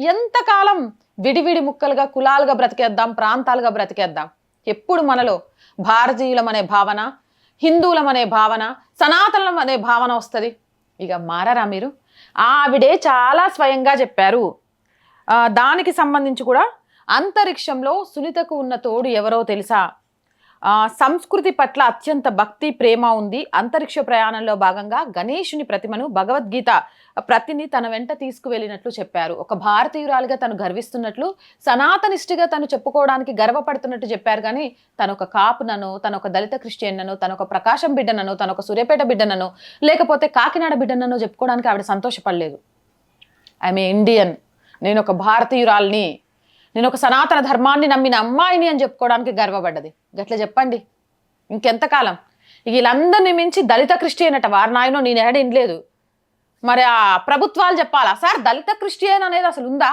ఎంతకాలం విడివిడి ముక్కలుగా కులాలుగా బ్రతికేద్దాం, ప్రాంతాలుగా బ్రతికేద్దాం? ఎప్పుడు మనలో భారతీయులం అనే భావన, హిందువులం అనే భావన, సనాతనం అనే భావన వస్తుంది? ఇక మారరా మీరు? ఆవిడే చాలా స్వయంగా చెప్పారు. దానికి సంబంధించి కూడా అంతరిక్షంలో సునీతకు ఉన్న తోడు ఎవరో తెలుసా? సంస్కృతి పట్ల అత్యంత భక్తి ప్రేమ ఉంది. అంతరిక్ష ప్రయాణంలో భాగంగా గణేశుని ప్రతిమను భగవద్గీత ప్రతిని తన వెంట తీసుకువెళ్ళినట్లు చెప్పారు. ఒక భారతీయురాలుగా తను గర్విస్తున్నట్లు, సనాతనిస్టుగా తను చెప్పుకోవడానికి గర్వపడుతున్నట్టు చెప్పారు. కానీ తను ఒక కాపునను, తను ఒక దళిత క్రిస్టియన్నను, తను ఒక ప్రకాశం బిడ్డనను, తను ఒక సూర్యాపేట బిడ్డనను, లేకపోతే కాకినాడ బిడ్డనను చెప్పుకోవడానికి ఆవిడ సంతోషపడలేదు. ఐఎమ్ ఇండియన్, నేను ఒక భారతీయురాల్ని, నేను ఒక సనాతన ధర్మాన్ని నమ్మిన అమ్మాయిని అని చెప్పుకోవడానికి గర్వపడ్డది. గట్ల చెప్పండి ఇంకెంతకాలం? వీళ్ళందరినీ మించి దళిత క్రిస్టియన్ అట. వారినాయనో నేను ఎక్కడ వినలేదు. మరి ఆ ప్రభుత్వాలు చెప్పాలా సార్ దళిత క్రిస్టియన్ అనేది అసలు ఉందా?